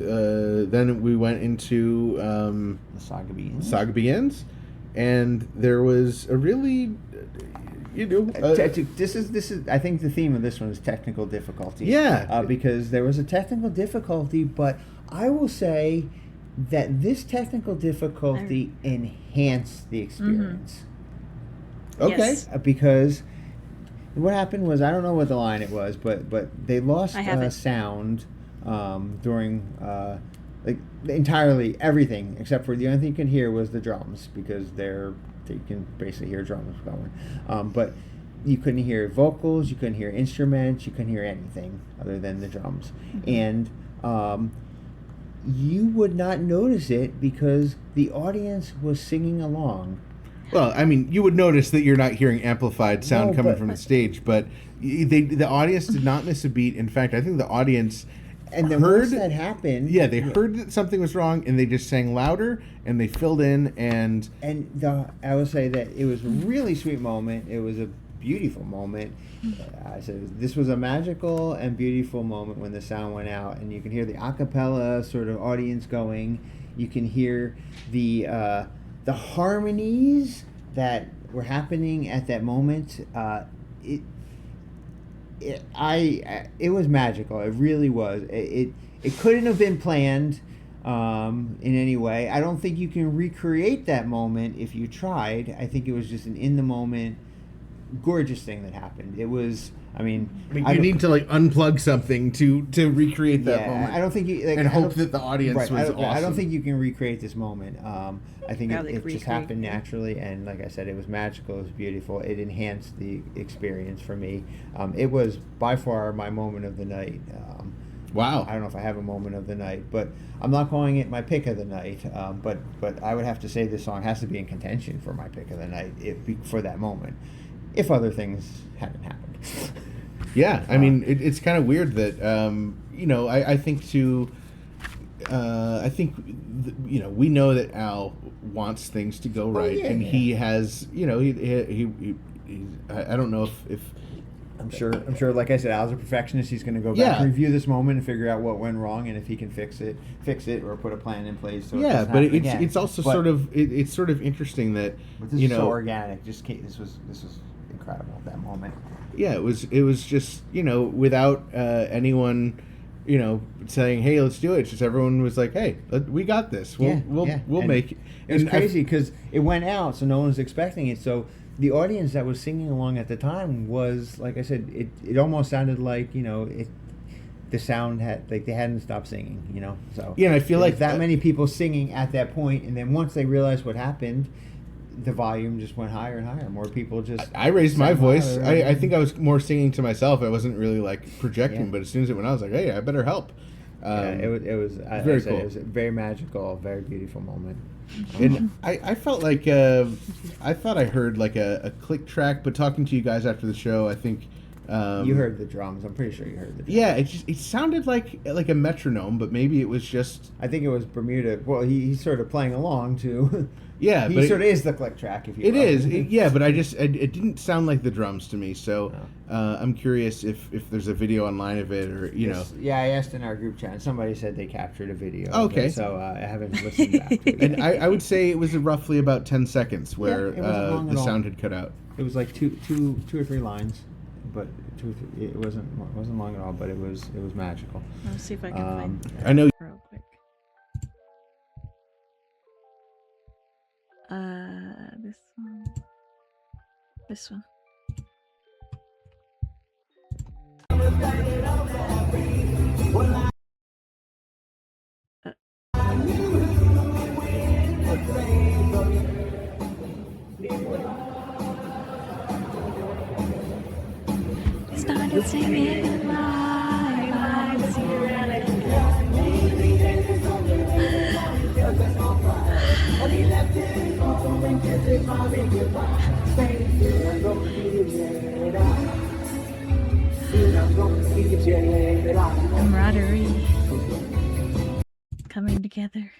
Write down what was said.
Then we went into The Saga begins. Saga Begins, and there was a really, This is. I think the theme of this one is technical difficulty. Yeah. Because there was a technical difficulty, but I will say that this technical difficulty enhanced the experience. Okay. Yes. Because what happened was, I don't know what the line it was, but they lost I have it. sound during like entirely everything except for the only thing you can hear was the drums, because they can basically hear drums going. But you couldn't hear vocals, you couldn't hear instruments, you couldn't hear anything other than the drums. And you would not notice it because the audience was singing along. Well, I mean, you would notice that you're not hearing amplified sound No, coming but- from the stage, but the audience did not miss a beat. In fact, I think the audience And then heard once that happened, Yeah, they heard that something was wrong, and they just sang louder, and they filled in, and I would say that it was a really sweet moment. It was a beautiful moment. I said this was a magical and beautiful moment when the sound went out, and you can hear the a cappella sort of audience going. You can hear the harmonies that were happening at that moment. It was magical. It really was. It couldn't have been planned in any way. I don't think you can recreate that moment if you tried. I think it was just an in the moment, gorgeous thing that happened. It was. I mean, you need to like unplug something to recreate that moment. I don't think you and hope that the audience was awesome. I don't think you can recreate this moment. I think Yeah, it like just happened naturally, and like I said, it was magical. It was beautiful. It enhanced the experience for me. It was by far my moment of the night. Wow. I don't know if I have a moment of the night, but I'm not calling it my pick of the night. But I would have to say this song has to be in contention for my pick of the night for that moment, if other things hadn't happened. Yeah, I mean, it's kind of weird that I think we know that Al wants things to go right, and he has, he I don't know if I'm sure. Like I said, Al's a perfectionist. He's going to go back and review this moment and figure out what went wrong, and if he can fix it, or put a plan in place. So but it's also sort of interesting that this is so organic. This was incredible at that moment. Yeah, it was just without anyone saying, hey, let's do it. It's just everyone was like, hey, we got this. We'll make it. It was crazy because it went out, so no one was expecting it. So the audience that was singing along at the time was, like I said, it almost sounded like the sound had, like, they hadn't stopped singing. So yeah, and I feel like that many people singing at that point, and then once they realized what happened, the volume just went higher and higher. More people just. I raised my voice. I think I was more singing to myself. I wasn't really like projecting, but as soon as it went out, I was like, hey, I better help. It was very cool. It was a very magical, very beautiful moment. And I felt like I thought I heard like a click track, but talking to you guys after the show, I think you heard the drums. I'm pretty sure you heard the drums. Yeah, it sounded like a metronome, but maybe it was just. I think it was Bermuda. Well, he's sort of playing along too. Yeah, he sort of is the click track, if you will. It is, yeah, but it didn't sound like the drums to me. So I'm curious if there's a video online of it, or Yeah, I asked in our group chat, and somebody said they captured a video. Okay, so I haven't listened back to it. And I would say it was roughly about 10 seconds where the sound had cut out. It was like two or three lines, but it wasn't long at all. But it was magical. Let's see if I can find. I know. Real quick. This one. Started singing my eyes. Camaraderie coming together.